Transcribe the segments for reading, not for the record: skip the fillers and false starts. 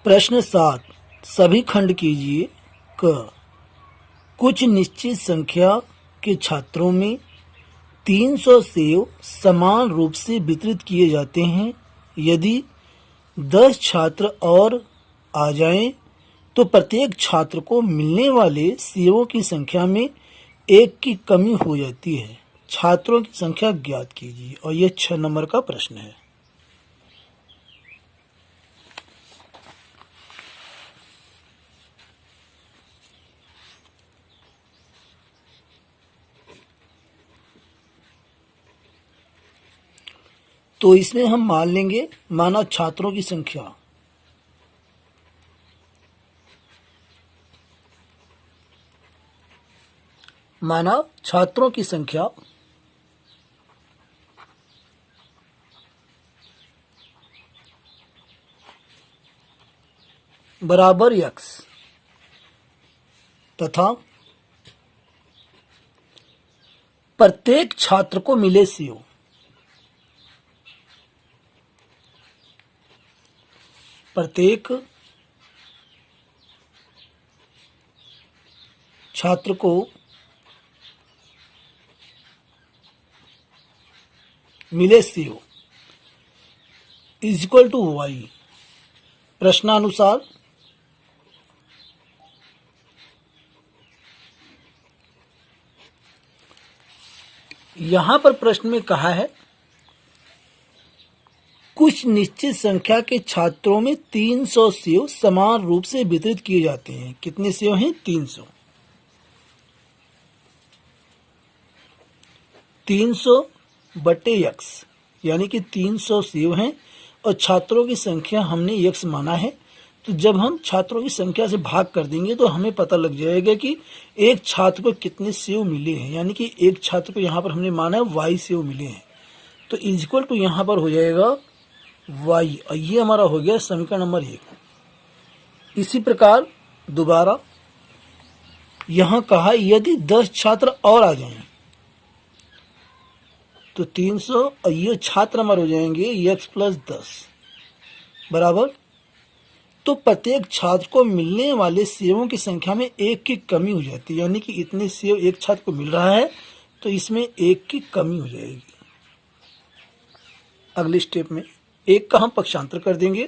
प्रश्न 7 सभी खंड कीजिए क कुछ निश्चित संख्या के छात्रों में 300 सेव समान रूप से वितरित किए जाते हैं। यदि 10 छात्र और आ जाएं तो प्रत्येक छात्र को मिलने वाले सेवों की संख्या में एक की कमी हो जाती है। छात्रों की संख्या ज्ञात कीजिए। और यह 6 नंबर का प्रश्न है। तो इसमें हम मान लेंगे माना छात्रों की संख्या बराबर x तथा प्रत्येक छात्र को मिले सीओ प्रत्येक छात्र को मिले CO is equal to Y. प्रश्नानुसार यहां पर प्रश्न में कहा है कुछ निश्चित संख्या के छात्रों में 300 सेव समान रूप से वितरित किए जाते हैं। कितने सेव हैं? 300। 300 बटे x यानी कि 300 सेव हैं और छात्रों की संख्या हमने x माना है। तो जब हम छात्रों की संख्या से भाग कर देंगे तो हमें पता लग जाएगा कि एक छात्र को कितने सेव मिले हैं। यानी कि एक छात्र को यहाँ पर हमने माना है y सेव मिले हैं। तो इज इक्वल टू यहाँ पर हो जाएगा y। और ये हमारा हो गया समीकरण नंबर 1। इसी प्रकार दोबारा यहाँ कहा यदि 10 छात्र और आ जाएं तो 300 और ये छात्र हमारे हो जाएंगे x प्लस 10 बराबर। तो प्रत्येक छात्र को मिलने वाले सेवों की संख्या में एक की कमी हो जाती है। यानी कि इतने सेव एक छात्र को मिल रहा है तो इसमें एक की कमी हो जाएगी। अगले स्टेप में एक का हम पक्षांतर कर देंगे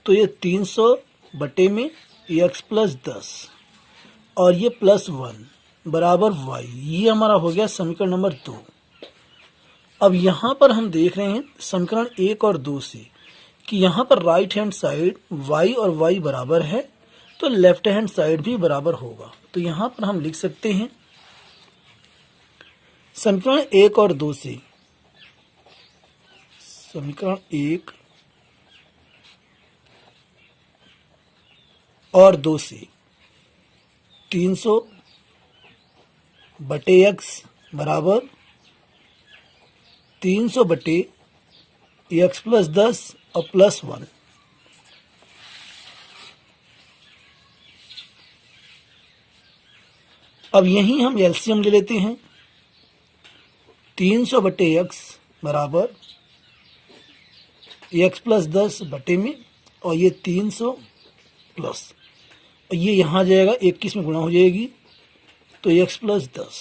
तो ये 300 बटे में x प्लस 10 और ये प्लस 1 बराबर y। ये हमारा हो गया समीकरण नंबर 2। अब यहाँ पर हम देख रहे हैं समीकरण 1 और 2 से कि यहाँ पर राइट हैंड साइड y और y बराबर है तो लेफ्ट हैंड साइड भी बराबर होगा। तो यहाँ पर हम लिख सकते हैं समीकरण 1 और 2 से समीकरण 1 और 2 से 300 बटे x बराबर 300 बटे x प्लस 10 और प्लस 1। अब यहीं हम एलसीएम ले लेते हैं। 300 बटे x बराबर x प्लस 10 बटे में और ये 300 प्लस और ये यहाँ जाएगा 21 में गुणा हो जाएगी तो x प्लस 10।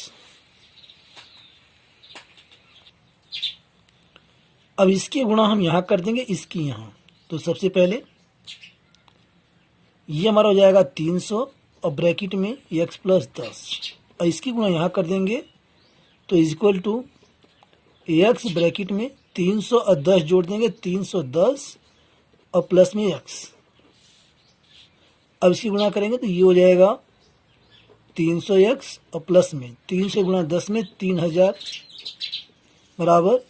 अब इसकी गुणा हम यहाँ कर देंगे इसकी यहाँ। तो सबसे पहले ये हमारा हो जाएगा 300 और ब्रैकेट में x प्लस 10 और इसकी गुणा यहाँ कर देंगे तो is equal to x bracket में 300 और 10 जोड़ देंगे 310 और प्लस में x। अब इसकी गुणा करेंगे तो ये हो जाएगा 300x और प्लस में 300 गुणा 10 में 3000 बराबर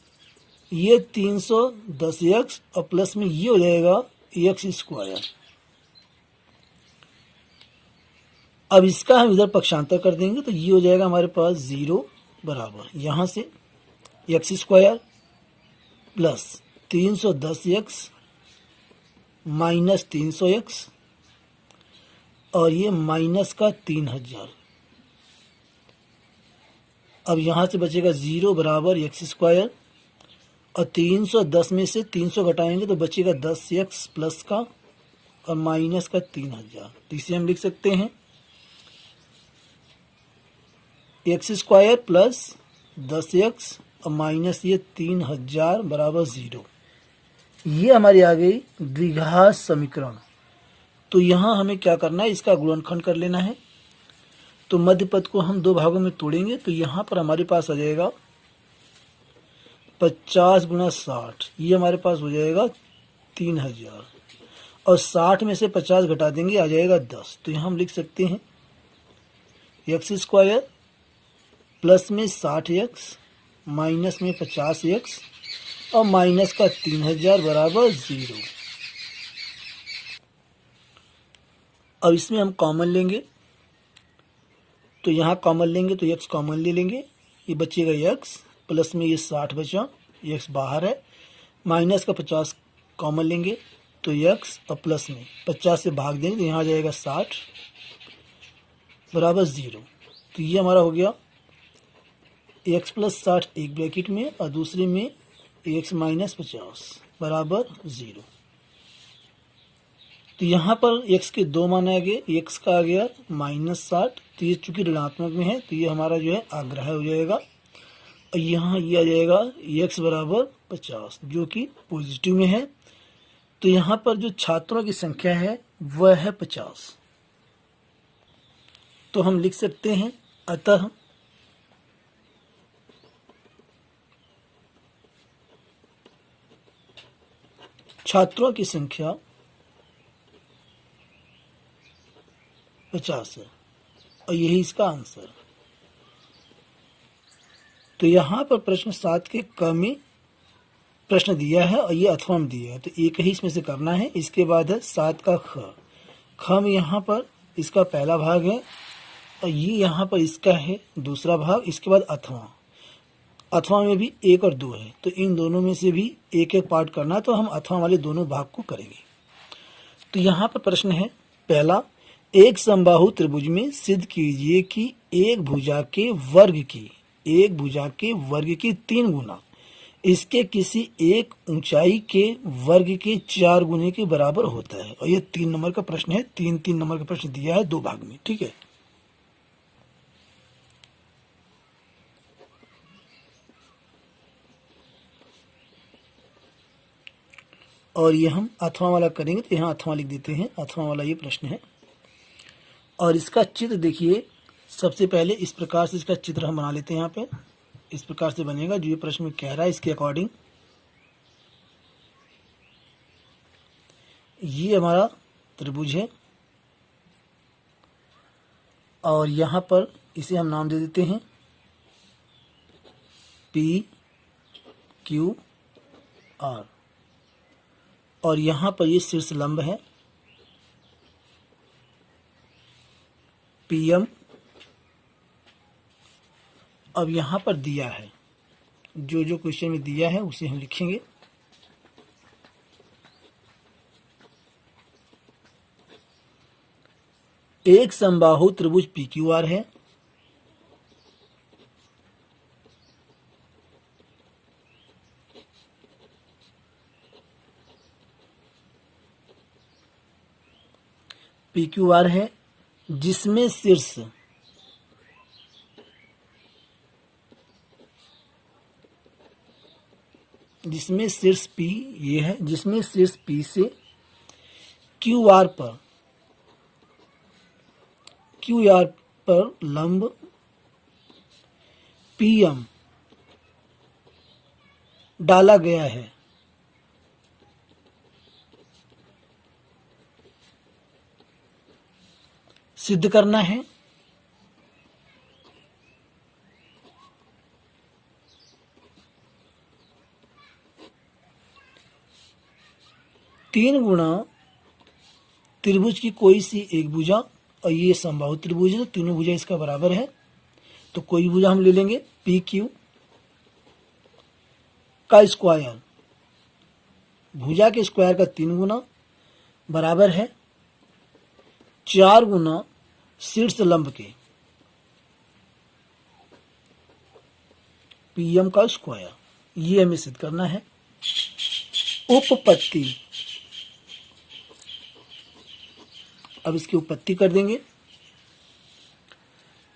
ये 310x और प्लस में ये हो जाएगा x स्क्वायर। अब इसका हम इधर पक्षांतर कर देंगे तो ये हो जाएगा हमारे पास 0 बराबर यहाँ से x square plus 310x minus 300x और ये माइनस का 3000। अब यहाँ से बचेगा 0 बराबर x स्क्वायर और 310 में से 300 घटाएंगे तो बचेगा 10x प्लस का और माइनस का 3000। तो इसे हम लिख सकते हैं एक्स स्क्वायर प्लस 10x और माइनस ये 3000 बराबर 0। ये हमारी आ गई द्विघात समीकरण। तो यहाँ हमें क्या करना है, इसका गुणनखंड कर लेना है। तो मध्य पद को हम दो भागों में तोड़ेंगे। तो यहाँ पर हमारे पास आ जाएगा 50 गुणा 60, ये हमारे पास हो जाएगा 3000 और 60 में से 50 घटा देंगे आ जाएगा 10। तो यहाँ हम लिख सकते हैं एक्स स्क्वायर प्लस में 60x माइनस में 50x और माइनस का 3000 बराबर 0। अब इसमें हम कॉमन लेंगे। तो यहाँ कॉमन लेंगे तो x कॉमन ले लेंगे, ये बचेगा x प्लस में ये 60 बचा, x बाहर है, माइनस का 50 कॉमन लेंगे तो x और प्लस में 50 से भाग देंगे तो यहाँ आ जाएगा 60 बराबर 0। तो ये हमारा हो गया x प्लस 60 एक ब्रैकेट में और दूसरे में x माइनस 50 बराबर 0। तो यहाँ पर x के दो मान आ गए, x का आ गया -60, तो ये चूंकि ऋणात्मक में है तो ये हमारा जो है आग्राह्य हो जाएगा और यहाँ ये आ जाएगा x बराबर 50 जो कि पॉजिटिव में है। तो यहाँ पर जो छात्रों की संख्या है वह है 50। तो हम लिख सकते हैं अतः छात्रों की संख्या 50 है और यही इसका आंसर। तो यहाँ पर प्रश्न 7 के क में प्रश्न दिया है और ये अथवा में दिया है, तो एक ही इसमें से करना है। इसके बाद है 7 का ख में यहाँ पर इसका पहला भाग है और ये यहाँ पर इसका है दूसरा भाग। इसके बाद अथवा में भी 1 और 2 है, तो इन दोनों में से भी एक एक पार्ट करना है, तो हम अथवा वाले दोनों भाग को करेंगे। तो यहाँ पर प्रश्न है पहला, एक समबाहु त्रिभुज में सिद्ध कीजिए कि एक भुजा के वर्ग की 3 गुना इसके किसी एक ऊंचाई के वर्ग के 4 गुने के बराबर होता है। और ये 3 नंबर का प्रश्न है, 3 नंबर का प्रश्न दिया है 2 भाग में, ठीक है। और ये हम अथवा वाला करेंगे, तो यहाँ अथवा लिख देते हैं, अथवा वाला ये प्रश्न है। और इसका चित्र देखिए, सबसे पहले इस प्रकार से इसका चित्र हम बना लेते हैं। यहाँ पे इस प्रकार से बनेगा जो ये प्रश्न में कह रहा है, इसके अकॉर्डिंग ये हमारा त्रिभुज है और यहाँ पर इसे हम नाम दे देते हैं PQR और यहाँ पर ये शीर्ष लंब है PM। अब यहाँ पर दिया है, जो जो क्वेश्चन में दिया है उसे हम लिखेंगे। एक समबाहु त्रिभुज PQR है, PQR है जिसमें शीर्ष P ये है, जिसमें शीर्ष P से QR पर लंब PM डाला गया है। सिद्ध करना है। तीन गुणा त्रिभुज की कोई सी एक भुजा, और ये समबाहु त्रिभुज है तो तीनों भुजा इसका बराबर है, तो कोई भुजा हम ले लेंगे PQ का स्क्वायर, भुजा के स्क्वायर का 3 गुना बराबर है 4 गुना शीर्ष लंब के PM का स्क्वायर। ये हमें सिद्ध करना है। उपपत्ति अब इसकी उत्पत्ति कर देंगे।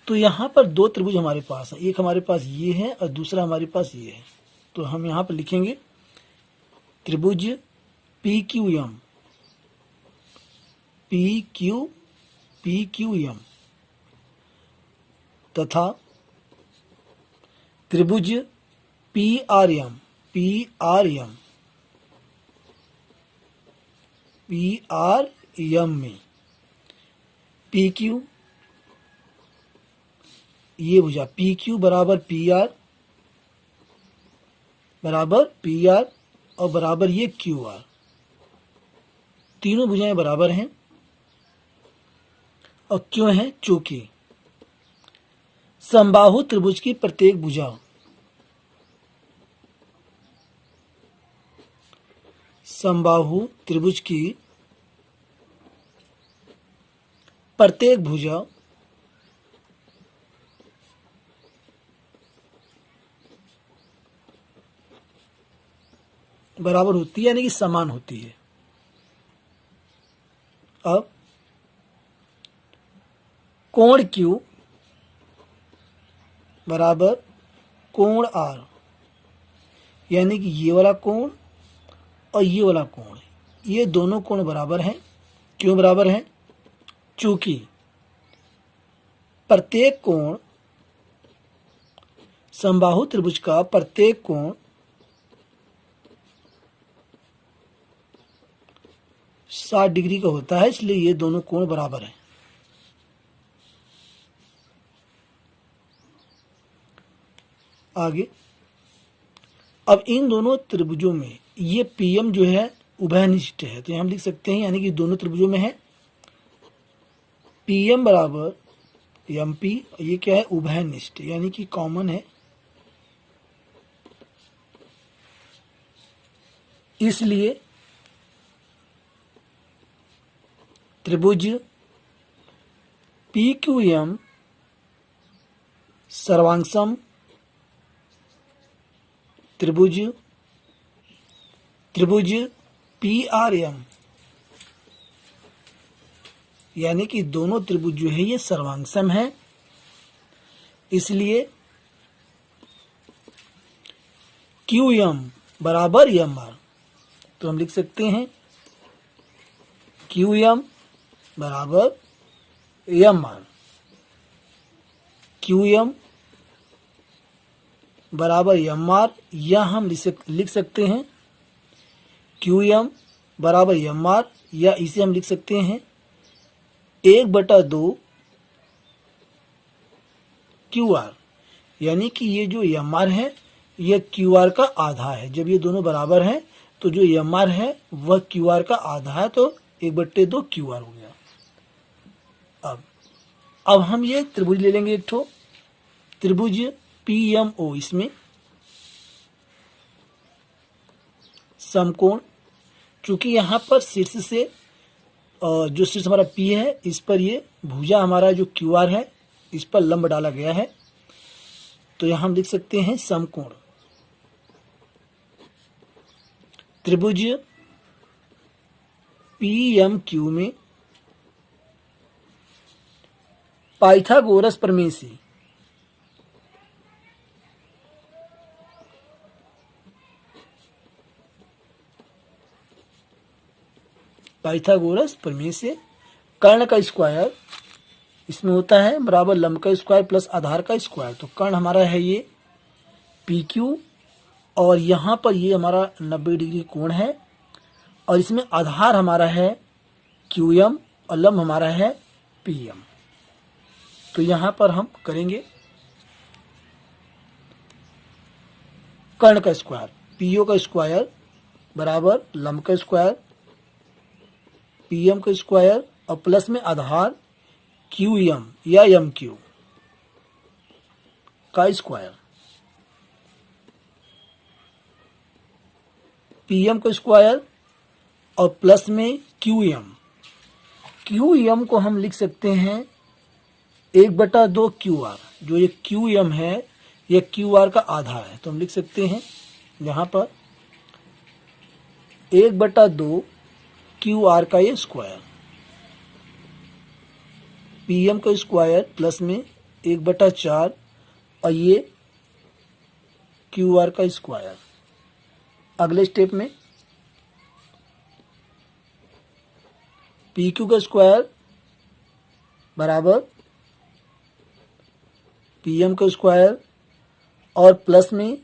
तो यहाँ पर दो त्रिभुज हमारे पास है, एक हमारे पास ये है और दूसरा हमारे पास ये है। तो हम यहाँ पर लिखेंगे त्रिभुज P Q M, P Q M तथा त्रिभुज पी आर एम, में पी क्यू, ये भुजा पी क्यू बराबर पी आर और बराबर ये क्यू आर, तीनों भुजाएं बराबर हैं। और क्यों है? चूंकि समबाहु त्रिभुज की प्रत्येक भुजा समबाहु त्रिभुज की प्रत्येक भुजा बराबर होती है, यानी कि समान होती है। अब कोण Q बराबर कोण R, यानी कि ये वाला कोण और ये वाला कोण, ये दोनों कोण बराबर हैं। क्यों बराबर हैं? चूंकि प्रत्येक कोण, समबाहु त्रिभुज का प्रत्येक कोण 60 डिग्री का होता है, इसलिए ये दोनों कोण बराबर हैं। आगे, अब इन दोनों त्रिभुजों में ये PM जो है उभयनिष्ठ है, तो हम लिख सकते हैं, यानी कि दोनों त्रिभुजों में है PM बराबर MP, ये क्या है? उभयनिष्ठ, यानी कि कॉमन है। इसलिए त्रिभुज PQM सर्वांगसम त्रिभुज PRM, यानी कि दोनों त्रिभुज जो है ये सर्वांगसम है। इसलिए QM बराबर MR, तो हम लिख सकते हैं QM बराबर MR, QM बराबर MR, या हम लिख सकते हैं QM बराबर MR, या इसे हम लिख सकते हैं 1/2 QR, यानी कि ये जो MR है यह QR का आधा है। जब ये दोनों बराबर हैं तो जो MR है वह QR का आधा है, तो 1/2 QR हो गया। अब हम ये त्रिभुज ले लेंगे, एक ठो त्रिभुज PMO, इसमें समकोण, चूंकि यहाँ पर शीर्ष से जो शीर्ष हमारा P है, इस पर ये भुजा हमारा जो QR है इस पर लंब डाला गया है, तो यहाँ हम लिख सकते हैं समकोण त्रिभुज PMQ में पाइथागोरस प्रमेय से कर्ण का स्क्वायर इसमें होता है बराबर लंब का स्क्वायर प्लस आधार का स्क्वायर। तो कर्ण हमारा है ये PQ, और यहाँ पर ये हमारा 90 डिग्री कोण है, और इसमें आधार हमारा है QM और लंब हमारा है PM। तो यहाँ पर हम करेंगे कर्ण का स्क्वायर, PO का स्क्वायर बराबर लंब का स्क्वायर PM का स्क्वायर और प्लस में आधार QM या MQ का स्क्वायर, PM का स्क्वायर और प्लस में QM को हम लिख सकते हैं 1/2 QR। जो ये QM है ये QR का आधा है, तो हम लिख सकते हैं यहाँ पर 1/2 QR का ये स्क्वायर। पी एम का स्क्वायर प्लस में 1/4 और ये क्यू आर का स्क्वायर। अगले स्टेप में पी क्यू का स्क्वायर बराबर पी एम का स्क्वायर और प्लस में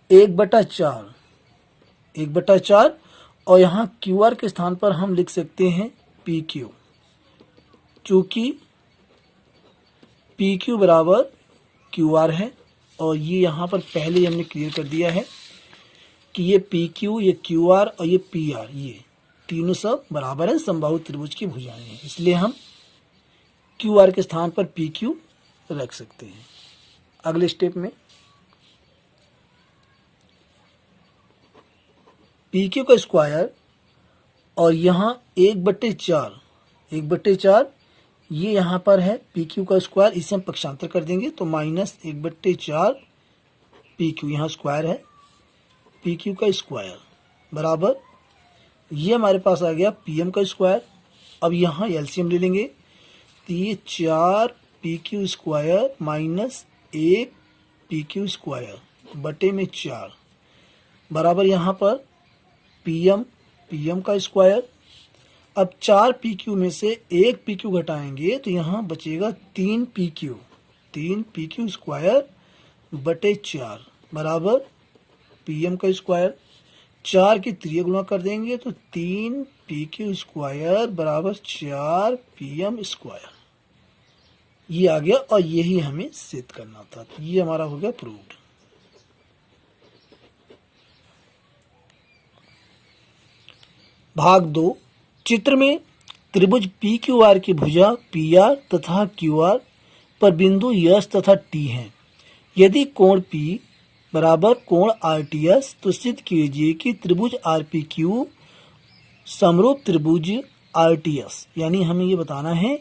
1/4 और यहाँ क्यू आर के स्थान पर हम लिख सकते हैं पी क्यू, चूँकि पी क्यू बराबर क्यू आर है। और ये यहाँ पर पहले ही हमने क्लियर कर दिया है कि ये पी क्यू, ये क्यू आर और ये पी आर, ये तीनों सब बराबर हैं, समबाहु त्रिभुज की भुजाएं हैं, इसलिए हम क्यू आर के स्थान पर पी क्यू रख सकते हैं। अगले स्टेप में पी क्यू का स्क्वायर और यहाँ 1/4 ये यहाँ पर है पी क्यू का स्क्वायर, इसे हम पक्षांतर कर देंगे तो -1/4 पी क्यू, यहाँ स्क्वायर है पी क्यू का स्क्वायर बराबर ये हमारे पास आ गया पी एम का स्क्वायर। अब यहाँ एलसीएम ले लेंगे तो ये 4 P Q square minus 1 P Q square बटे में 4 बराबर यहाँ पर पी एम का स्क्वायर। अब 4 पी क्यू में से 1 पी क्यू घटाएंगे तो यहाँ बचेगा 3 पी क्यू स्क्वायर बटे 4 बराबर पी एम का स्क्वायर। 4 की त्रिय गुणा कर देंगे तो 3 पी क्यू स्क्वायर बराबर 4 पी एम स्क्वायर, ये आ गया और यही हमें सिद्ध करना था, तो ये हमारा हो गया प्रूव्ड। भाग 2, चित्र में त्रिभुज पी क्यू आर की भुजा पी आर तथा क्यू आर पर बिंदु यस तथा टी हैं। यदि कोण P बराबर कोण RTS तो सिद्ध कीजिए कि त्रिभुज RPQ समरूप त्रिभुज RTS। यानी हमें ये बताना है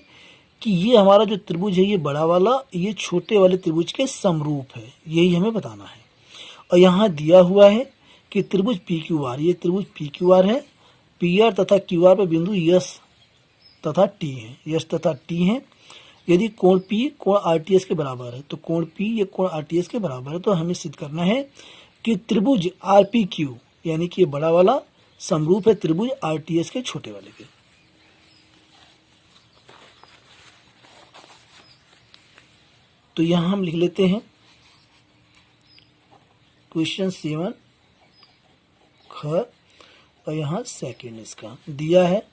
कि ये हमारा जो त्रिभुज है ये बड़ा वाला ये छोटे वाले त्रिभुज के समरूप है, यही हमें बताना है। और यहाँ दिया हुआ है कि त्रिभुज PQR, ये त्रिभुज PQR है, PR तथा QR पर बिंदु यस तथा टी हैं। यदि कोण P कोण RTS के बराबर है तो कोण P ये कोण RTS के बराबर है, तो हमें सिद्ध करना है कि त्रिभुज RPQ यानी कि ये बड़ा वाला समरूप है त्रिभुज RTS के छोटे वाले के। तो यहां हम लिख लेते हैं क्वेश्चन 7 ख और यहां सेकेंड इसका दिया है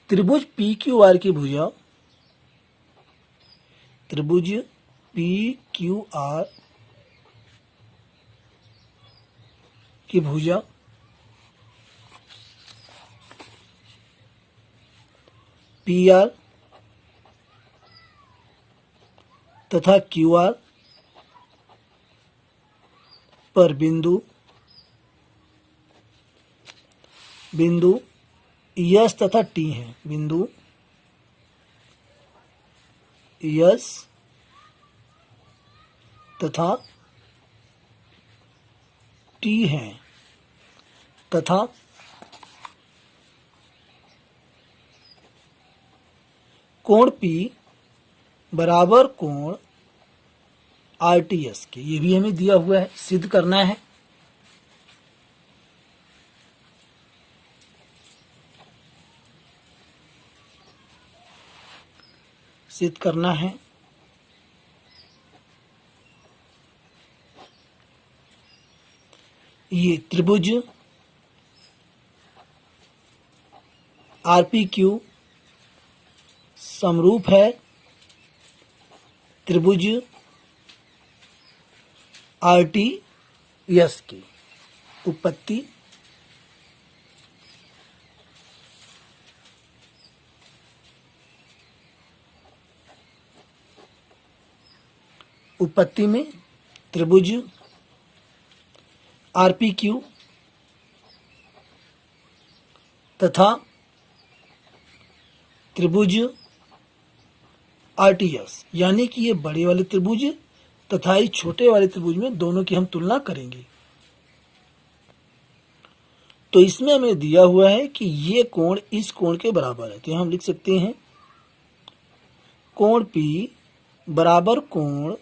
त्रिभुज PQR की भुजा, त्रिभुज PQR की भुजा PR तथा QR पर बिंदु यस तथा टी हैं, बिंदु यस तथा टी हैं तथा कोण P बराबर कोण RTS के, ये भी हमें दिया हुआ है, सिद्ध करना है। ये त्रिभुज RPQ समरूप है त्रिभुज RTS की। उत्पत्ति में त्रिभुज RPQ तथा त्रिभुज RTS यानी कि ये बड़े वाले त्रिभुज तथा ये छोटे वाले त्रिभुज में दोनों की हम तुलना करेंगे। तो इसमें हमें दिया हुआ है कि ये कोण इस कोण के बराबर है, तो हम लिख सकते हैं कोण P बराबर कोण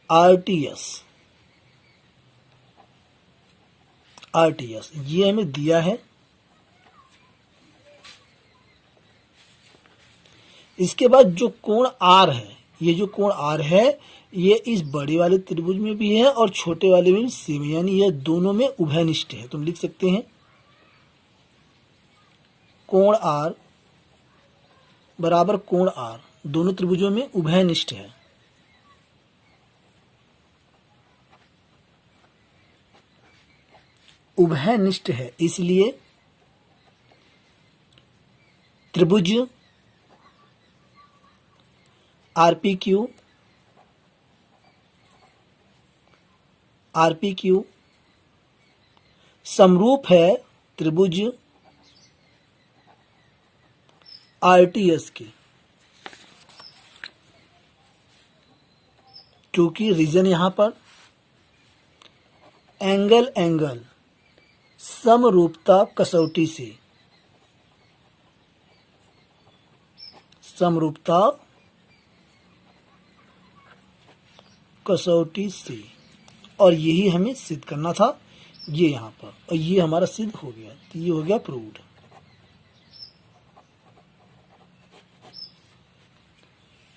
RTS। ये हमें दिया है। इसके बाद जो कोण R है, ये जो कोण R है ये इस बड़े वाले त्रिभुज में भी है और छोटे वाले में भी सेम है, यानी यह दोनों में उभयनिष्ठ है। तो हम लिख सकते हैं कोण R बराबर कोण R दोनों त्रिभुजों में उभयनिष्ठ है। उभयनिष्ठ है इसलिए त्रिभुज RPQ समरूप है त्रिभुज RTS के, क्योंकि रीजन यहां पर एंगल समरूपता कसौटी से, और यही हमें सिद्ध करना था ये यहाँ पर, और ये हमारा सिद्ध हो गया, तो ये हो गया प्रूव्ड।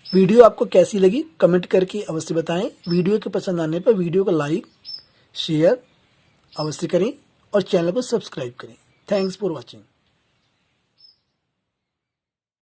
वीडियो आपको कैसी लगी कमेंट करके अवश्य बताएं। वीडियो के पसंद आने पर वीडियो को लाइक शेयर अवश्य करें और चैनल को सब्सक्राइब करें। Thanks for watching.